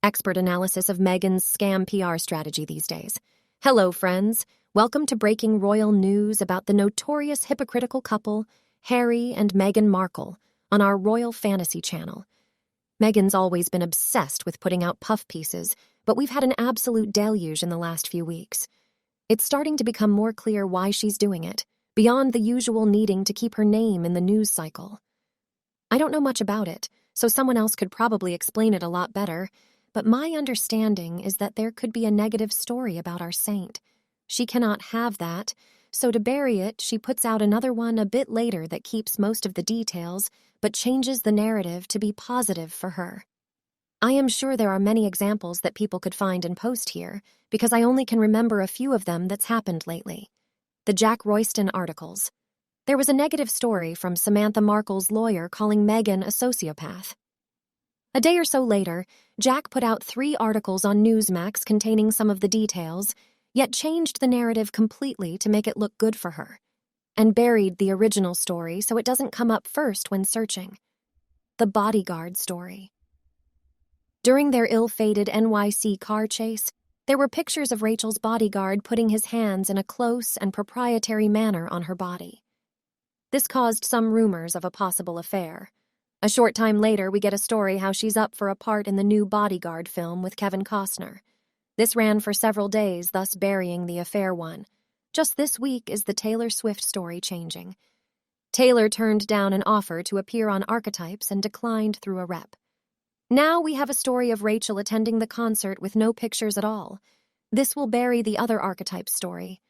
expert analysis of Meghan's scam PR strategy these days. Hello, friends. Welcome to breaking royal news about the notorious hypocritical couple, Harry and Meghan Markle, on our Royal Fantasy channel. Meghan's always been obsessed with putting out puff pieces, but we've had an absolute deluge in the last few weeks. It's starting to become more clear why she's doing it, beyond the usual needing to keep her name in the news cycle. I don't know much about it, so someone else could probably explain it a lot better, but my understanding is that there could be a negative story about our saint. She cannot have that, so to bury it, she puts out another one a bit later that keeps most of the details, but changes the narrative to be positive for her. I am sure there are many examples that people could find and post here, because I only can remember a few of them that's happened lately. The Jack Royston articles. There was a negative story from Samantha Markle's lawyer calling Meghan a sociopath. A day or so later, Jack put out 3 articles on Newsmax containing some of the details, yet changed the narrative completely to make it look good for her, and buried the original story so it doesn't come up first when searching. The bodyguard story. During their ill-fated NYC car chase, there were pictures of Rachel's bodyguard putting his hands in a close and proprietary manner on her body. This caused some rumors of a possible affair. A short time later, we get a story how she's up for a part in the new Bodyguard film with Kevin Costner. This ran for several days, thus burying the affair one. Just this week is the Taylor Swift story changing. Taylor turned down an offer to appear on Archetypes and declined through a rep. Now we have a story of Rachel attending the concert with no pictures at all. This will bury the other Archetypes story.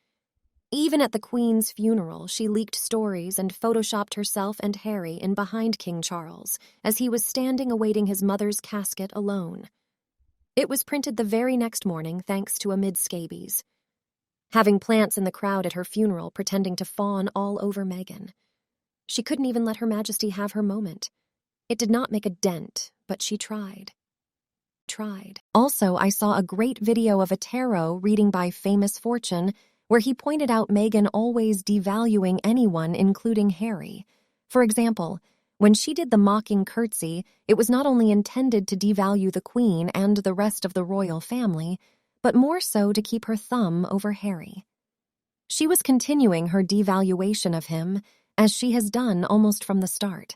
Even at the Queen's funeral, she leaked stories and photoshopped herself and Harry in behind King Charles as he was standing awaiting his mother's casket alone. It was printed the very next morning thanks to a mid-scabies. Having plants in the crowd at her funeral pretending to fawn all over Meghan. She couldn't even let Her Majesty have her moment. It did not make a dent, but she tried. Also, I saw a great video of a tarot reading by Famous Fortune where he pointed out Meghan always devaluing anyone, including Harry. For example, when she did the mocking curtsy, it was not only intended to devalue the Queen and the rest of the royal family, but more so to keep her thumb over Harry. She was continuing her devaluation of him, as she has done almost from the start.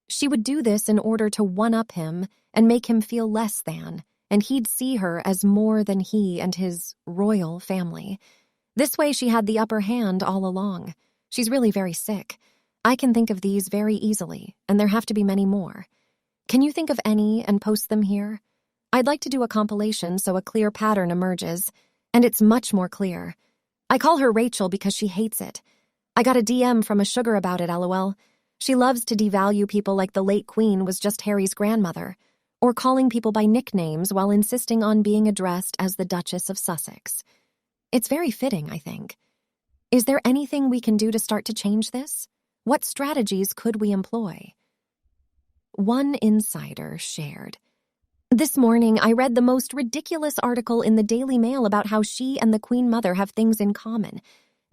She would do this in order to one-up him and make him feel less than, and he'd see her as more than he and his royal family. This way she had the upper hand all along. She's really very sick. I can think of these very easily, and there have to be many more. Can you think of any and post them here? I'd like to do a compilation so a clear pattern emerges, and it's much more clear. I call her Rachel because she hates it. I got a DM from a sugar about it, lol. She loves to devalue people like the late Queen was just Harry's grandmother, or calling people by nicknames while insisting on being addressed as the Duchess of Sussex. It's very fitting, I think. Is there anything we can do to start to change this? What strategies could we employ? One insider shared. This morning, I read the most ridiculous article in the Daily Mail about how she and the Queen Mother have things in common.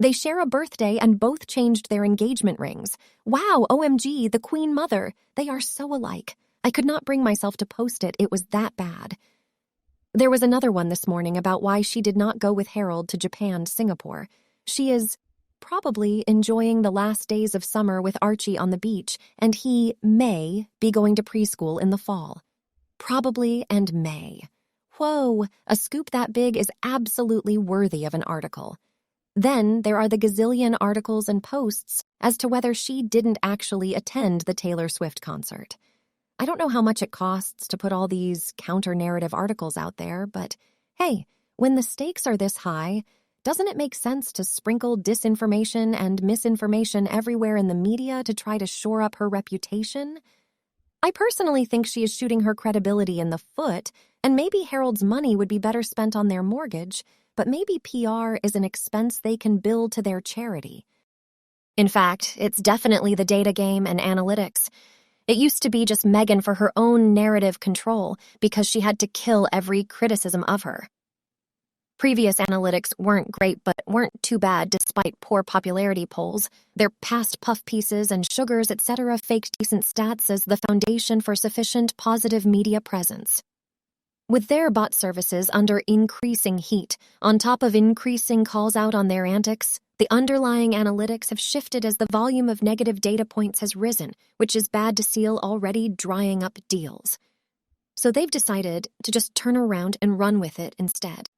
They share a birthday and both changed their engagement rings. Wow, OMG, the Queen Mother. They are so alike. I could not bring myself to post it. It was that bad. There was another one this morning about why she did not go with Harold to Japan, Singapore. She is probably enjoying the last days of summer with Archie on the beach, and he may be going to preschool in the fall. Probably and may. Whoa, a scoop that big is absolutely worthy of an article. Then there are the gazillion articles and posts as to whether she didn't actually attend the Taylor Swift concert. I don't know how much it costs to put all these counter-narrative articles out there, but hey, when the stakes are this high, doesn't it make sense to sprinkle disinformation and misinformation everywhere in the media to try to shore up her reputation? I personally think she is shooting her credibility in the foot, and maybe Harold's money would be better spent on their mortgage, but maybe PR is an expense they can bill to their charity. In fact, it's definitely the data game and analytics. It used to be just Meghan for her own narrative control because she had to kill every criticism of her. Previous analytics weren't great but weren't too bad despite poor popularity polls. Their past puff pieces and sugars, etc. faked decent stats as the foundation for sufficient positive media presence. With their bot services under increasing heat, on top of increasing calls out on their antics, the underlying analytics have shifted as the volume of negative data points has risen, which is bad to seal already drying up deals. So they've decided to just turn around and run with it instead.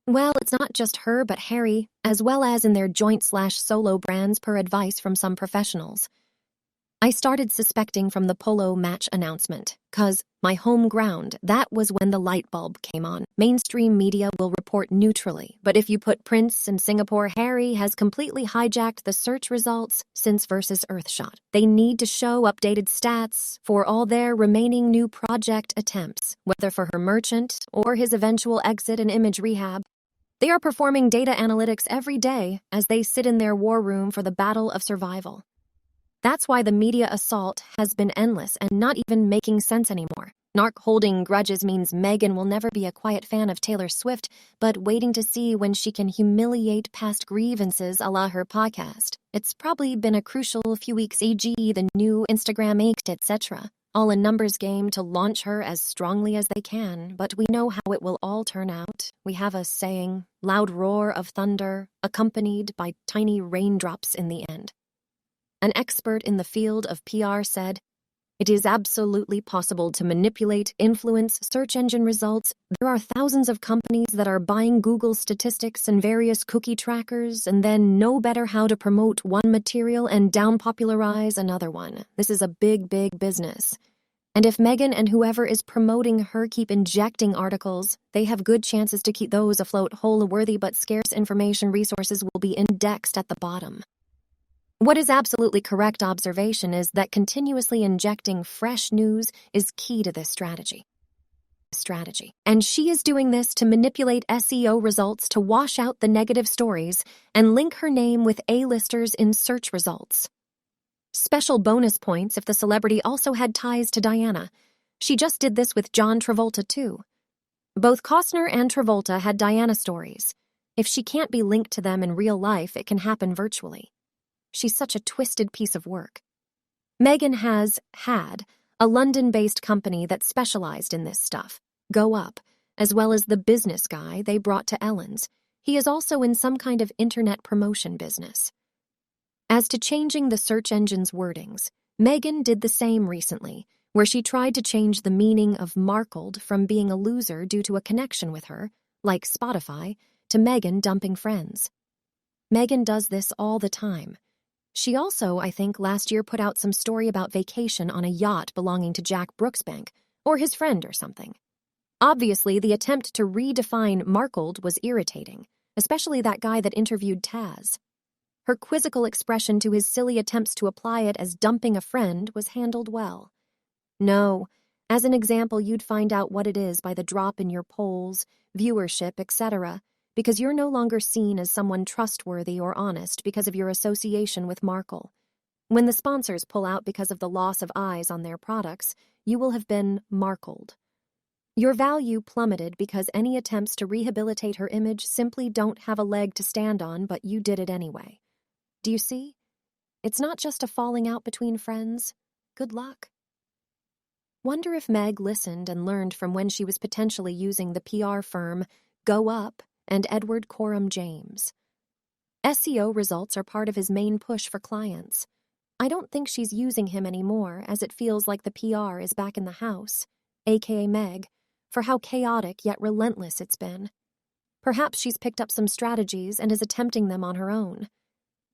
Well, it's not just her but Harry, as well as in their joint/solo brands per advice from some professionals. I started suspecting from the polo match announcement, 'cause my home ground, that was when the light bulb came on. Mainstream media will report neutrally, but if you put Prince in Singapore, Harry has completely hijacked the search results since versus Earthshot. They need to show updated stats for all their remaining new project attempts, whether for her merchant or his eventual exit and image rehab. They are performing data analytics every day as they sit in their war room for the battle of survival. That's why the media assault has been endless and not even making sense anymore. Narc holding grudges means Meghan will never be a quiet fan of Taylor Swift, but waiting to see when she can humiliate past grievances a la her podcast. It's probably been a crucial few weeks, e.g. the new Instagram inked, etc. All a numbers game to launch her as strongly as they can, but we know how it will all turn out. We have a saying, loud roar of thunder, accompanied by tiny raindrops in the end. An expert in the field of PR said, "It is absolutely possible to manipulate, influence search engine results. There are thousands of companies that are buying Google statistics and various cookie trackers and then know better how to promote one material and down-popularize another one. This is a big, big business. And if Meghan and whoever is promoting her keep injecting articles, they have good chances to keep those afloat whole. Worthy but scarce information resources will be indexed at the bottom." What is absolutely correct observation is that continuously injecting fresh news is key to this strategy. And she is doing this to manipulate SEO results to wash out the negative stories and link her name with A-listers in search results. Special bonus points if the celebrity also had ties to Diana. She just did this with John Travolta too. Both Costner and Travolta had Diana stories. If she can't be linked to them in real life, it can happen virtually. She's such a twisted piece of work. Meghan had a London-based company that specialized in this stuff, Go Up, as well as the business guy they brought to Ellen's. He is also in some kind of internet promotion business. As to changing the search engine's wordings, Meghan did the same recently, where she tried to change the meaning of markled from being a loser due to a connection with her, like Spotify, to Meghan dumping friends. Meghan does this all the time. She also, I think, last year put out some story about vacation on a yacht belonging to Jack Brooksbank, or his friend or something. Obviously, the attempt to redefine markled was irritating, especially that guy that interviewed Taz. Her quizzical expression to his silly attempts to apply it as dumping a friend was handled well. No, as an example, you'd find out what it is by the drop in your polls, viewership, etc., because you're no longer seen as someone trustworthy or honest because of your association with Markle. When the sponsors pull out because of the loss of eyes on their products, you will have been markled. Your value plummeted because any attempts to rehabilitate her image simply don't have a leg to stand on, but you did it anyway. Do you see? It's not just a falling out between friends. Good luck. Wonder if Meg listened and learned from when she was potentially using the PR firm Go Up and Edward Coram James. SEO results are part of his main push for clients. I don't think she's using him anymore, as it feels like the PR is back in the house, aka Meg, for how chaotic yet relentless it's been. Perhaps she's picked up some strategies and is attempting them on her own.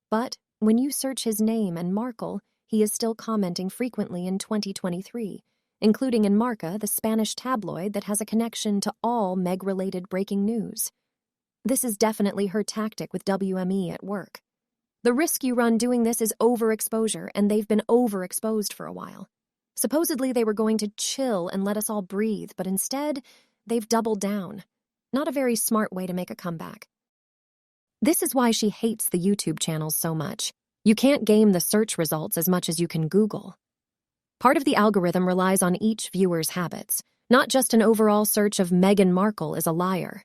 But when you search his name and Markle, he is still commenting frequently in 2023, including in Marca, the Spanish tabloid that has a connection to all Meg-related breaking news. This is definitely her tactic with WME at work. The risk you run doing this is overexposure, and they've been overexposed for a while. Supposedly they were going to chill and let us all breathe, but instead, they've doubled down. Not a very smart way to make a comeback. This is why she hates the YouTube channels so much. You can't game the search results as much as you can Google. Part of the algorithm relies on each viewer's habits, not just an overall search of Meghan Markle is a liar.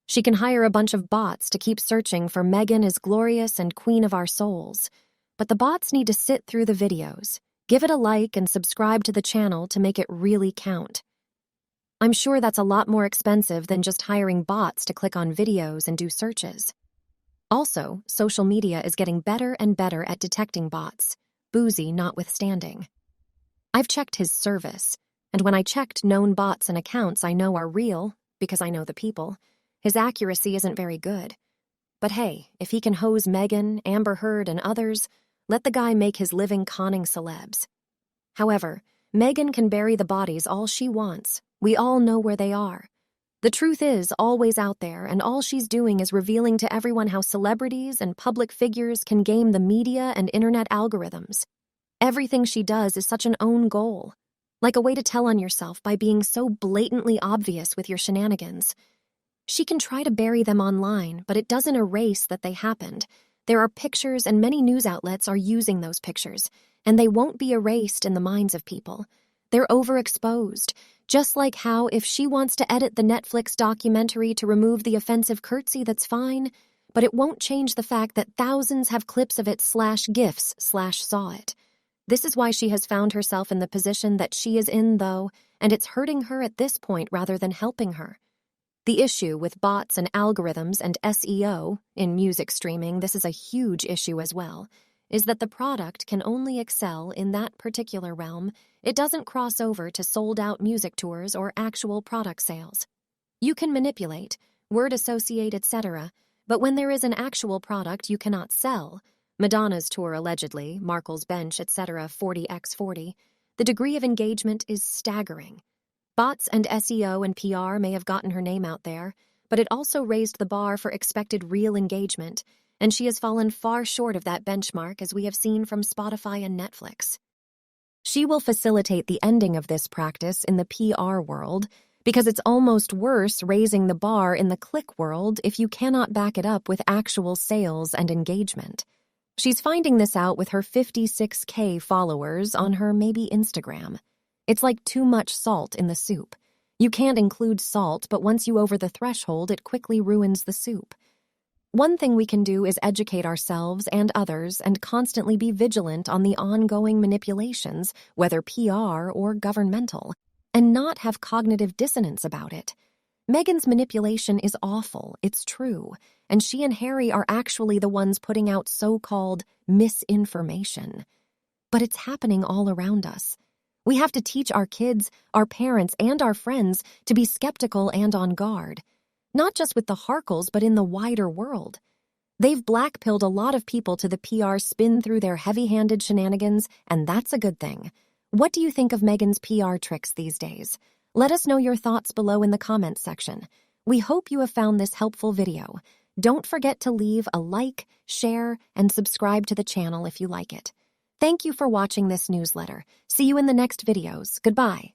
She can hire a bunch of bots to keep searching for Meghan is glorious and queen of our souls. But the bots need to sit through the videos, give it a like and subscribe to the channel to make it really count. I'm sure that's a lot more expensive than just hiring bots to click on videos and do searches. Also, social media is getting better and better at detecting bots, boozy notwithstanding. I've checked his service, and when I checked known bots and accounts I know are real, because I know the people, his accuracy isn't very good. But hey, if he can hose Meghan, Amber Heard, and others, let the guy make his living conning celebs. However, Meghan can bury the bodies all she wants. We all know where they are. The truth is always out there, and all she's doing is revealing to everyone how celebrities and public figures can game the media and internet algorithms. Everything she does is such an own goal, like a way to tell on yourself by being so blatantly obvious with your shenanigans. She can try to bury them online, but it doesn't erase that they happened. There are pictures, and many news outlets are using those pictures, and they won't be erased in the minds of people. They're overexposed, just like how if she wants to edit the Netflix documentary to remove the offensive curtsy, that's fine, but it won't change the fact that thousands have clips of it /gifs/saw it. This is why she has found herself in the position that she is in, though, and it's hurting her at this point rather than helping her. The issue with bots and algorithms and SEO, in music streaming this is a huge issue as well, is that the product can only excel in that particular realm. It doesn't cross over to sold-out music tours or actual product sales. You can manipulate, word associate, etc., but when there is an actual product you cannot sell, Madonna's tour allegedly, Markle's bench, etc., 40x40, the degree of engagement is staggering. Bots and SEO and PR may have gotten her name out there, but it also raised the bar for expected real engagement, and she has fallen far short of that benchmark, as we have seen from Spotify and Netflix. She will facilitate the ending of this practice in the PR world, because it's almost worse raising the bar in the click world if you cannot back it up with actual sales and engagement. She's finding this out with her 56K followers on her maybe Instagram. It's like too much salt in the soup. You can't include salt, but once you over the threshold, it quickly ruins the soup. One thing we can do is educate ourselves and others and constantly be vigilant on the ongoing manipulations, whether PR or governmental, and not have cognitive dissonance about it. Meghan's manipulation is awful, it's true, and she and Harry are actually the ones putting out so-called misinformation. But it's happening all around us. We have to teach our kids, our parents, and our friends to be skeptical and on guard, not just with the Harkles, but in the wider world. They've blackpilled a lot of people to the PR spin through their heavy-handed shenanigans, and that's a good thing. What do you think of Meghan's PR tricks these days? Let us know your thoughts below in the comments section. We hope you have found this helpful video. Don't forget to leave a like, share, and subscribe to the channel if you like it. Thank you for watching this newsletter. See you in the next videos. Goodbye.